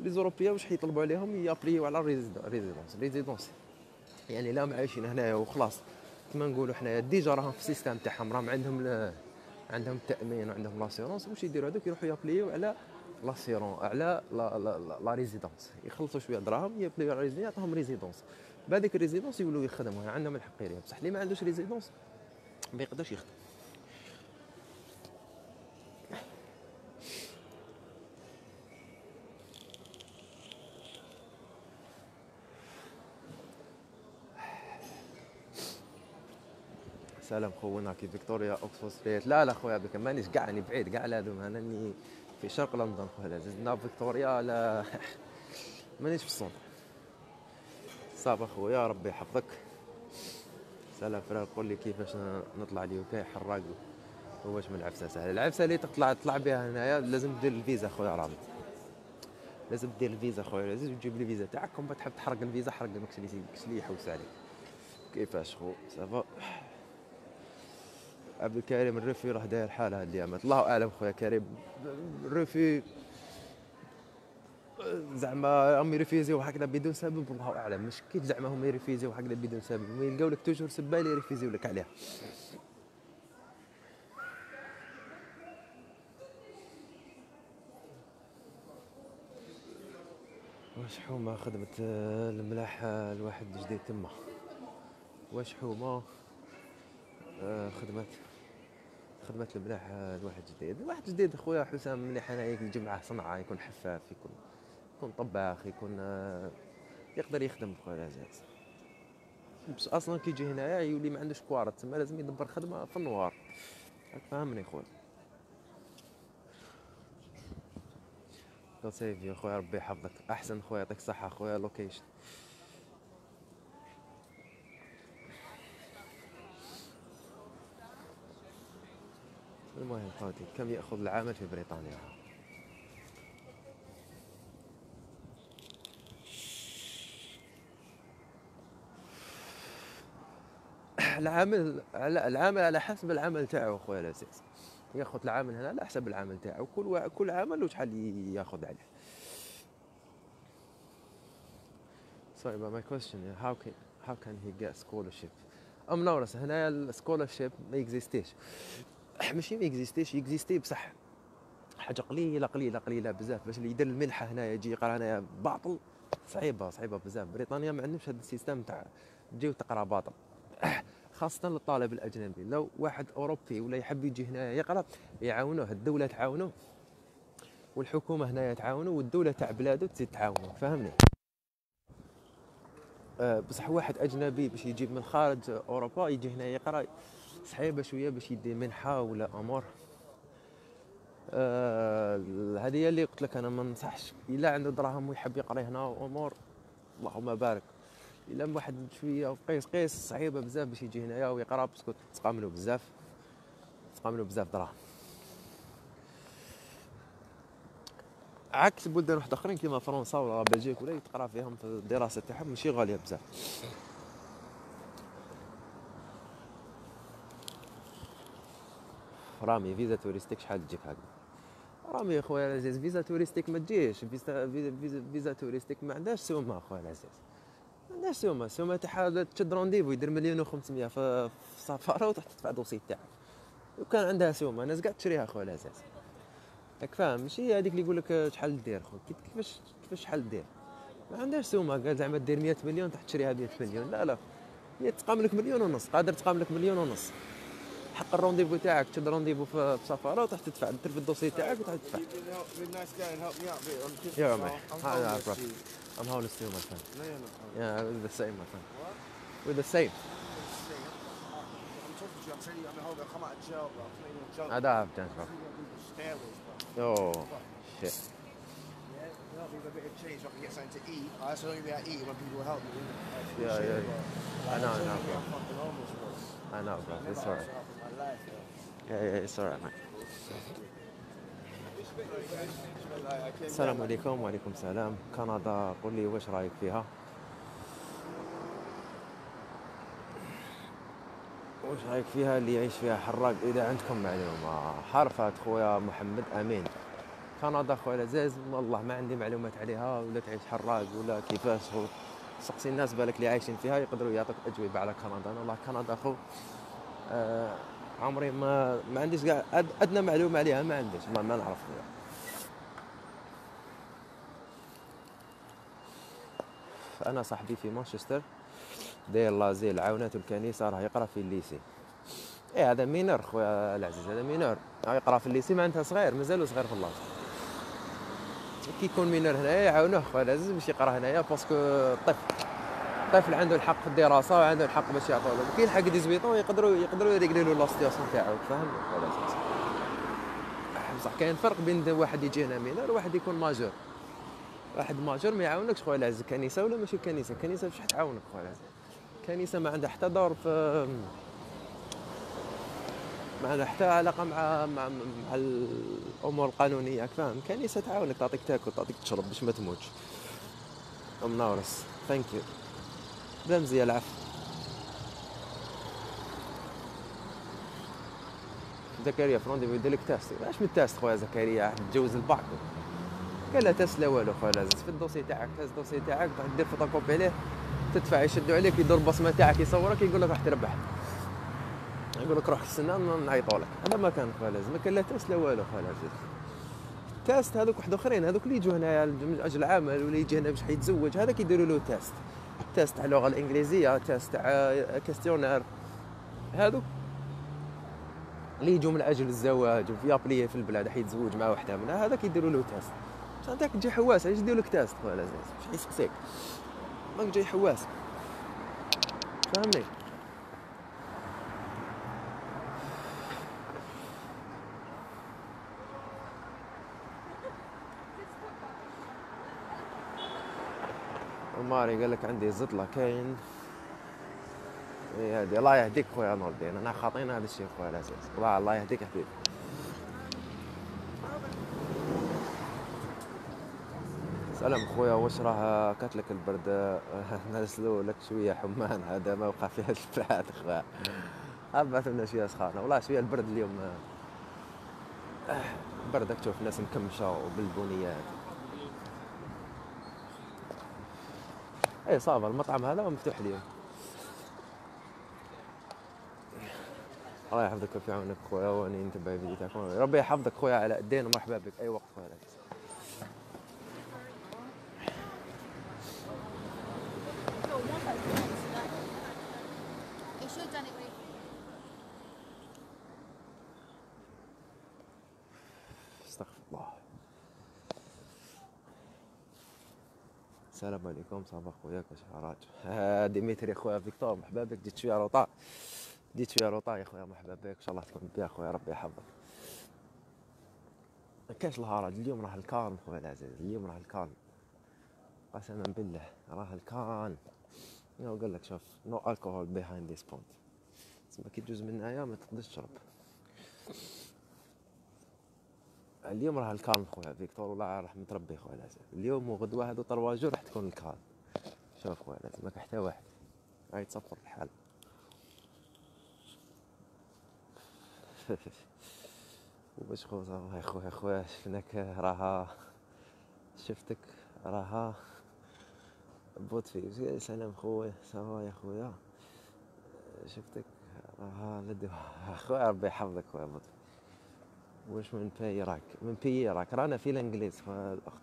لي زوروبيان واش حيطلبوا عليهم؟ يابليو على ريزيدونس. يعني لا عايشين هنايا وخلاص كما نقولوا حنايا ديجا راهم في السيستم تاعهم، راهم عندهم التامين وعندهم لاسيرونس. واش يديروا هذوك؟ يروحوا يابليو على لاسيرون، على لا ريزيدونس، يخلصوا شويه دراهم، يابليو على ريزيدونس، يعطيهم ريزيدونس. بهذيك الريزيدونس يولوا يخدموا، عندهم الحق يديروا. بصح اللي ما عندوش ريزيدونس ما يقدرش يخدم. سلام خونا كي فيكتوريا اوكسفورد ستريت. لا خويا بك مانيش كاع، راني بعيد كاع على هادو، انا راني في شرق لندن خويا العزيز. نا فيكتوريا لا مانيش في السونتر. صافا خويا ربي يحفظك. سلام فرا، قول لي كيفاش نطلع اليوكي حراق واش من العفسه سهله؟ العفسه اللي تطلع بها هنايا لازم دير الفيزا خويا رامي، لازم دير الفيزا خويا العزيز وتجيب لي الفيزا تاعك، ومن بعد تحب تحرق الفيزا حرق، ماكش اللي يحوس عليك. كيفاش خو صافا؟ عبد الكريم الريفي راه داير حاله هاد الايامات، الله اعلم خويا كريم. الريفي زعما هم يريفيزيو هكذا بدون سبب، والله اعلم مش كيف زعما هم يريفيزيو هكذا بدون سبب، ويلقاو لك توجور سبه اللي يريفيزيو لك عليها. واش حومه خدمه الملاح الواحد جديد تما؟ واش حومه خدمه الملاح الواحد جديد؟ الواحد جديد خويا حسام مليح، انا يجي معاه صنعه، يكون حفاف، يكون طباخ، يكون يقدر يخدم خويا العزيز. بس اصلا كي يجي هنايا يولي ما عندوش كوارت، تما لازم يدبر خدمه في النوار، راك فاهمني خويا. سيفي خويا ربي يحفظك، احسن خويا يعطيك الصحه خويا. لوكيشن المهم خوتي، كم ياخذ العامل في بريطانيا؟ العامل على حسب العمل تاعو خويا العزيز، ياخذ العامل هنا على حسب العمل تاعو، كل عامل وشحال ياخذ عليه. Sorry, but my question is how can he get scholarship? نورس هنا السكولرشيب ما يكزيستيش، ماشي ما يكزيستيش، يكزيستي بصح حاجه قليله بزاف. باش اللي يدير المنحه هنايا يجي يقرا هنايا باطل، صعيبه بزاف. بريطانيا ما عندهمش هذا السيستم تاع تجي وتقرا باطل، خاصه للطالب الاجنبي. لو واحد اوروبي ولا يحب يجي هنا يقرا، يعاونوه، الدوله تعاونوه، والحكومه هنايا تعاونوه، والدوله تاع بلاده تزيد تعاونوه، فهمني؟ بصح واحد اجنبي باش يجي من خارج اوروبا يجي هنا يقرا، صعيبه شويه باش يدي منحه ولا امور. هذه هي اللي قلت لك، انا ما ننصحش الا عنده دراهم ويحب يقرا هنا امور، اللهم بارك. الا واحد شويه قيس صعيبه بزاف باش يجي هنايا ويقرا، باسكو تقاملوا بزاف دراهم، عكس بلدان واحد اخرين كيما فرنسا ولا بلجيك ولا تقرا فيهم في الدراسه تاعهم ماشي غاليه بزاف. رامي فيزا توريستيك شحال تجيك هكذا؟ رامي يا خويا العزيز فيزا توريستيك ما تجيش، فيزا توريستيك ما عندهاش سومه خويا العزيز، ما عندهاش سومه تاع تشد رونديفو يدير 1,500,000 في سفاره وتروح تدفع دوسي تاعك. لو كان عندها سومه الناس قاعد تشريها خويا العزيز، راك فاهم؟ ماشي هذيك اللي يقول لك شحال دير خويا، كيفاش شحال دير، ما عندهاش سومه. قال زعما دير 100 مليون تروح تشريها 100 مليون، لا هي تقام لك 1,500,000، قادر تقام لك 1,500,000. حق الرونديفو تاعك، تشد رونديفو في سفاره وتروح تدفع، دير في الدوسي تاعك وتروح تدفع. يا عمي هذا I'm homeless too my friend. No you're not. Yeah, we're the same my friend. What? We're the same. I'm talking to you, I'm telling you, I'm homeless, I come out of jail bro, I'm not even joking. I don't have chance bro. Oh shit. Help me with a bit of change so I can get something to eat. That's the only way I eat when people help me. Yeah. I know bro. I know bro, it's alright. Yeah, it's alright man. السلام عليكم. وعليكم السلام. كندا قول لي واش رايك فيها؟ واش رايك فيها اللي يعيش فيها حراق؟ اذا عندكم معلومه حرفات خويا محمد امين. كندا خويا العزيز والله ما عندي معلومات عليها، ولا تعيش حراق ولا كيفاش. هو سقسي الناس بالك اللي عايشين فيها يقدروا يعطوك اجوبه على كندا. انا والله كندا خو عمري ما عنديش كاع ادنى معلومه عليها، ما عنديش، ما نعرف فيها. انا صاحبي في مانشستر داير لازيل، عاونته الكنيسه، راه يقرا في الليسي. ايه هذا مينور خويا العزيز، هذا مينور، يقرا في الليسي معناتها صغير، مازالو صغير في اللازم. كي يكون مينور هنايا يعاونوه خويا العزيز باش يقرا هنايا، باسكو طفل الطفل عنده الحق في الدراسه وعنده الحق باش يعطوا له، كاين حق دي زويطون يقدروا يريقلوا له لا سيتياسيون تاعو، فاهم ولا بصح كاين فرق بين واحد يجي هنا مينور وواحد يكون ماجور. واحد ماجور ما يعاونكش خويا العزيز، كنيسه ولا ماشي كنيسه، كنيسه باش تعاونك خويا العزيز، كنيسه ما عندها حتى دور في، ما عندها حتى علاقه مع الامور القانونيه، فاهم؟ كنيسه تعاونك، تعطيك تاكل تعطيك تشرب باش ما تموتش. منورس ثانك يو بلا مزيان العفو. زكريا فروندي يدير لك تاست، واش من تاست خويا زكريا؟ تجوز الباك قال لا تاست لا والو خويا العزيز، في الدوسي تاعك تاست الدوسي تاعك دير فوتوكوبي عليه، تدفع يشدوا عليك يدور البصمه تاعك يصورك يقول لك راح تربح، يقول لك روح تستنى نعيطوا لك. هذا ما كان خويا العزيز، ما كان لا تاست لا والو خويا العزيز. تاست هذوك واحد اخرين، هذوك اللي يجوا هنايا من اجل العمل ولا يجي هنا باش يتزوج، هذاك يديروا له تاست، تاست تاع اللغه الانجليزيه، تاست تاع كاستيونير. هذوك اللي يجوا من اجل الزواج وفي ابليه في البلاد حيتزوج مع وحده منها، هذاك يديروا له تاست. بصح انت تجي حواس علاش يديروا لك تاست خويا العزيز؟ باش يسقسيك ماك جاي حواس، فهمني؟ ماري قال لك عندي زطله كاين. اي هادي الله يهديك خويا نور الدين، انا خاطينا هذا الشيء خويا العزيز، الله يهديك يا حبيبي. سلام خويا، واش راه كاتلك البرد؟ نرسلوا لك شويه حمان، هذا ما وقع فيها البلاد خويا، هبط لنا شويه سخانه والله، شويه البرد اليوم بردك، تشوف الناس مكمشه وبالبنيات. اي صافا المطعم هذا مفتوح اليوم. الله يحفظك ويعطيك عونك خويا، واني نتبع الفيديو تاعكم، ربي يحفظك خويا علاء الدين، ومرحبا بك اي وقت خويا. استغفر الله. السلام عليكم صافا خويا كاش حراج. ديميتري خويا فيكتور مرحبا بك، جيت شويه روطا، جيت شويه روطا يا خويا، مرحبا بك، ان شاء الله تكون بخير خويا، ربي يحفظك. كاش الهرج اليوم، راه الكالم خويا العزيز، اليوم راه الكالم قسما بالله، راه الكالم. قال لك شوف نو الكحول بيهايند ذيس بوينت، تسمى كي تجوز من هنايا ما تقدرش تشرب. اليوم راه الكالم خويا فيكتور، والله رحمة ربي خويا العزيز، اليوم وغدوه هادو طرواجو راح تكون الكالم. شوف خويا العزيز ماك حتى واحد راهي تصفر الحال. وباش خويا شفناك راها، شفتك راها بوت في. سلام خويا صافا يا خويا، شفتك راها لدو خويا، ربي يحفظك خويا بوت. واش من باي راك؟ من بيي راك؟ رانا في الانجليز خويا الاخت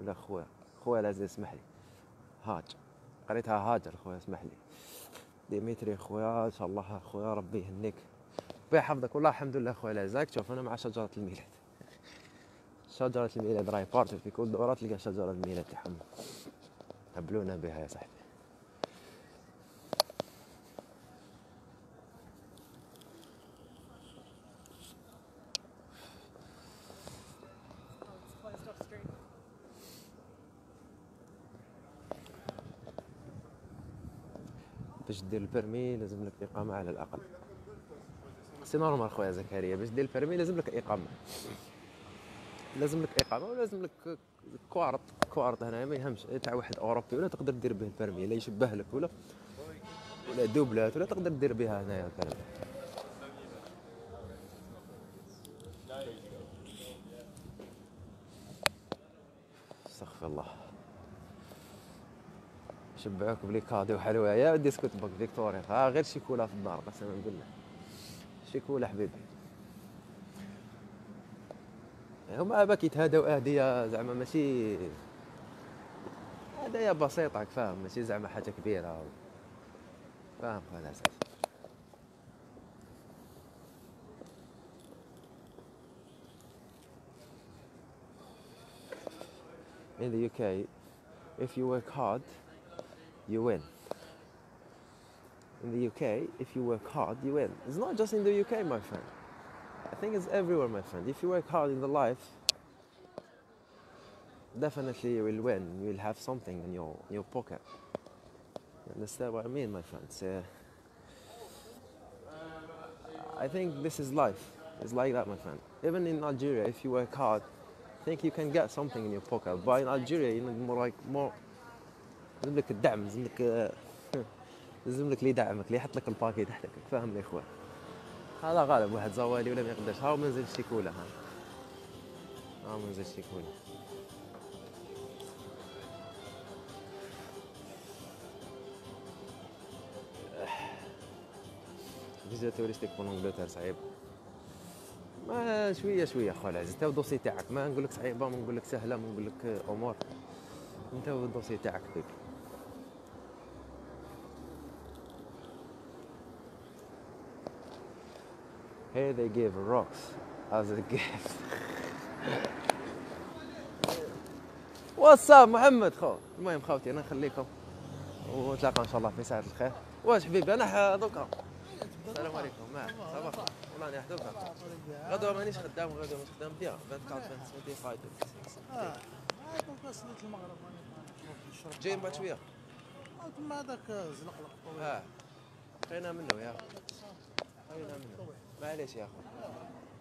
ولا خويا، خويا العزيز اسمح لي، هاج قريتها هاجر خويا اسمح لي. ديميتري خويا ان شاء الله خويا ربي يهنيك، ربي يحفظك والله الحمد لله خويا العزيز. شوف انا مع شجره الميلاد، شجره الميلاد راهي بارتي في كل دوره تلقى شجره الميلاد تاعهم، قبلونا بها يا صاحبي. باش دير البرمي لازم لك اقامه على الاقل، سي نورمال خويا زكريا، باش دير البرمي لازم لك اقامه، لازم لك اقامه ولازم لك كوارط هنا ما يهمش تاع واحد اوروبي ولا تقدر دير به البرمي، لا يشبه لك ولا دوبلات ولا تقدر دير بها هنايا الكلام. استغفر الله. شبعوك بلي كادو وحلوه يا ودي اسكت بك فيكتوريا، غير شيكولا في الدار قسما بالله، شيكولا حبيبي. هما باك يتهادوا اهديه زعما ماشي هدايا بسيطه فاهم، ماشي زعما حاجه كبيره فاهم على اساس. In the UK if you work hard you win. in the UK, if you work hard, you win. It's not just in the UK, my friend. I think it's everywhere, my friend. If you work hard in the life, definitely you will win. You will have something in your pocket. You understand what I mean, my friends? I think this is life. It's like that, my friend. Even in Algeria, if you work hard, I think you can get something in your pocket. But in Algeria, you need more. لازم لك الدعم، لازم لك لازم لك اللي يدعمك، اللي يحط لك الباكي تحتك، فاهمني اخويا؟ هذا غالب واحد زوالي ولا ما يقدرش، هاو ما نزلش كولا، هاو ما نزلش كولا. فيزا توريستيك في انجلترا صعيب، ما شويه شويه خويا العزيز. انت الدوسي تاعك، ما نقول لك صعيبه، ما نقول لك سهله، ما نقول لك امور. انت الدوسي تاعك بيك. Here they give rocks as a gift. واتساب محمد خو. المهم خوتي انا نخليكم ونتلاقى ان شاء الله في ساعه الخير. واش حبيبي انا دوكا. السلام عليكم. صباح والله راني حدوكا. غدوه مانيش خدام، غدوه مش خدام بيان 24 25 دوكا سنيت المغرب راني جاي من بعد شويه. تما هذاك زلقلق طويل. بقينا منه يا بقينا منه، معليش يا اخو.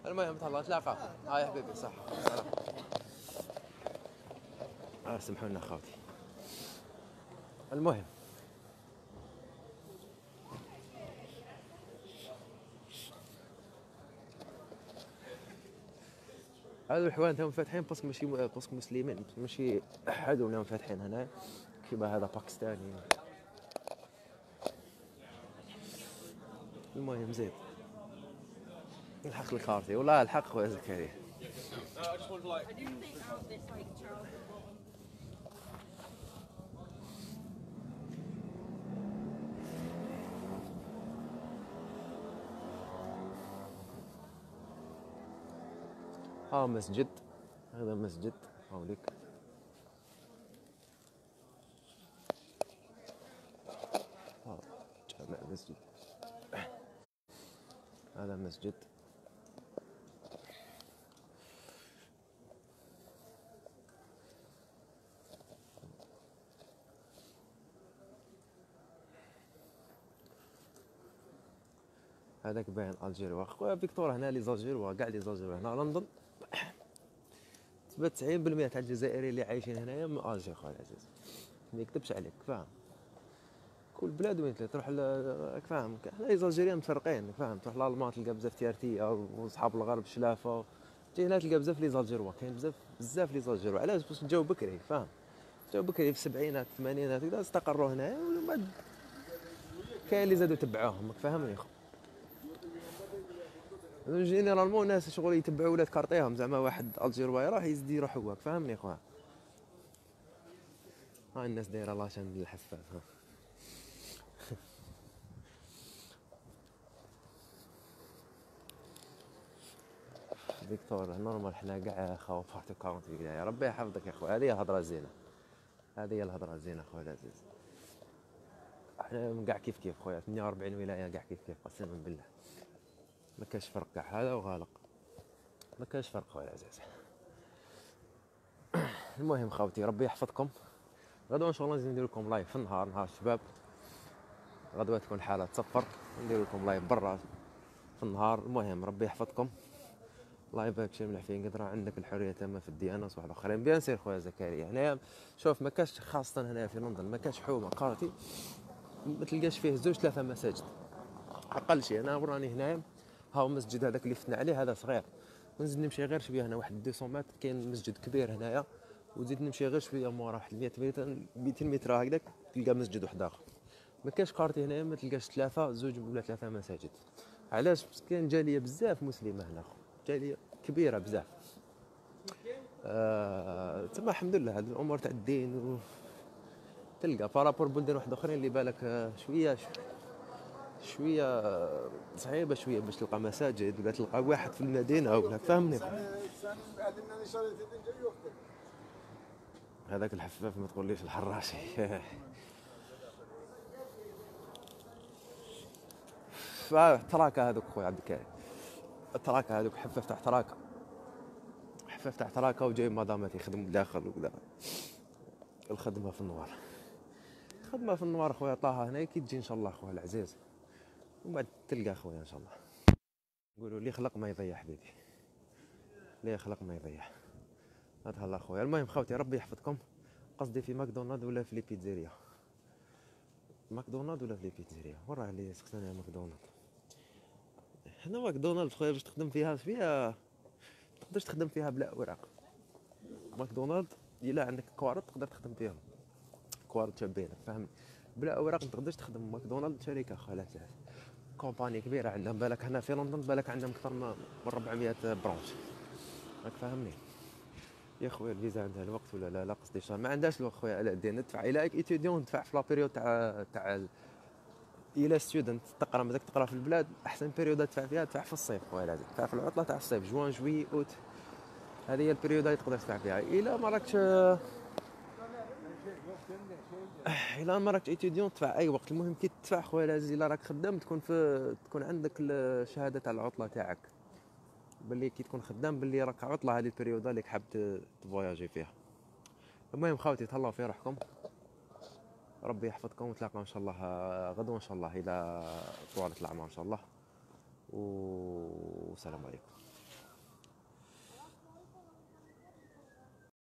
المهم تهلا نتلاقى. هاي حبيبي صح. سلام. سمحوا لنا خوتي. المهم هذو الحوان تاهم فاتحين باسكو ماشي باسكو مسلمين، ماشي حد ولاو فاتحين هنا كيما هذا باكستاني. المهم زيد الحق لك خارتي والله الحق خويا زكريا. ها مسجد، هذا مسجد هاوليك. جامع مسجد، هذا مسجد. هذاك باين الجيروا خويا فيكتور. هنا لي زالجيروا كاع لي زالجيروا هنا لندن تبات 90% تاع الجزائريين اللي عايشين هنايا من الجير خويا العزيز، ما يكتبش عليك فاهم. كل بلاد وين تروح راك فاهم. حنا لي زالجيريين متفرقين فاهم. تروح لالمان تلقى بزاف تيارتيه وصحاب الغرب شلافه، تجي هنا تلقى بزاف لي زالجيروا. كاين بزاف لي زالجيروا. علاش؟ باش جاو بكري فاهم. جاو بكري في السبعينات الثمانينات كذا استقروا هنايا، ولا كاين اللي زادوا تبعوهم فاهمني خو. جينيرالمون الناس شغل يتبعوا ولاد كارطيهم، زعما واحد الجيروا يروح يزيد يروح هو فاهمني خويا. ها الناس دايره لاشين الحفاف. ها فيكتور نورمال. حنا كاع خاو بارتي كونتي يا ربي يحفظك يا خويا. هذه هي الهضره الزينه، هذه هي الهضره الزينه خويا العزيز. حنا كاع كيف خويا 48 ولايه كاع كيف قسما بالله ما كاش فرق. كاع هذا وغالق ما كاش فرق خويا العزيز. المهم خوتي ربي يحفظكم. غدوه ان شاء الله نزيد ندير لكم لايف في النهار، نهار الشباب. غدوه تكون حاله تصفر ندير لكم لايف برا في النهار. المهم ربي يحفظكم. لايف هاك شي مليح فين قدره عندك الحريه تامه في الديانه وصح الاخرين. بيان سير خويا زكريا هنايا شوف ما كاش خاصه هنا في لندن ما كاش حومه قارتي ما تلقاش فيه 2-3 مساجد اقل شيء. انا وراني هنايا هاو مسجد هذاك اللي فتنا عليه هذا صغير، ونزيد نمشي غير شويه هنا واحد 200 متر كاين مسجد كبير هنايا، وزيد نمشي غير شويه مورا واحد 100 متر 200 متر هكذاك تلقى مسجد واحد اخر. ما كاش قارتي هنايا ما تلقاش 2 ولا 3 مساجد. علاش؟ بس كاين جاليه بزاف مسلمه هنا خو، جاليه كبيره بزاف. تما الحمد لله هاد الامور تاع الدين تلقى بارابور بلدان واحد اخرين اللي بالك شويه صعيبه شويه باش تلقى مساجد ولا تلقى واحد في المدينه ولا فاهمني. هذاك الحفاف ما تقوليش الحراشي. تراكه هذوك خويا عبد الكريم، التراكه هذوك حفاف تاع تراكه، حفاف تاع تراكه وجاي مدامات يخدموا داخل وكذا. الخدمه في النوار، الخدمه في النوار خويا طه هنا كي تجي ان شاء الله خويا العزيز ومن بعد تلقى خويا ان شاء الله. نقولوا لي خلق ما يضيع حبيبي، لي خلق ما يضيع. هذا الله خويا. المهم خوتي ربي يحفظكم. قصدي في ماكدونالد ولا في لي بيتزيريا؟ ماكدونالد ولا في لي بيتزيريا؟ وراه اللي سقساني على ماكدونالد. هنا ماكدونالد خويا باش تخدم فيها تقدرش تخدم فيها بلا اوراق. ماكدونالد الا عندك كوارط تقدر تخدم فيهم، كوارط شابين فهمني. بلا اوراق ما تقدرش تخدم. ماكدونالد شركه خويا تعرف، كومباني كبيره عندهم. بالك هنا في لندن بالك عندهم اكثر من 400 برونش، راك فاهمني يا خويا. الفيزا عندها الوقت ولا لا؟ لا قصدي شهر ما عندهاش الوقت خويا. لا دير ندفع الى ايتيديون، ندفع في لا بيريود تاع الى ستودنت تقرا بدك تقرا في البلاد. احسن بيريود تدفع فيها تدفع في الصيف خويا لازم تدفع في العطله تاع الصيف، جوان جوي اوت. هذه هي البيريود اللي تقدر تدفع فيها. الا ما راكش ايتيديون تدفع اي وقت. المهم كي تدفع خويا لازم الا راك خدام تكون عندك الشهاده تاع العطله تاعك، باللي كي تكون خدام باللي راك عطله هذه البيريود اللي حاب تفواياجي فيها. المهم خوتي تهلاو في روحكم، ربي يحفظكم، ونتلاقاو ان شاء الله غدوه ان شاء الله الى طوال الاعمار ان شاء الله. والسلام عليكم.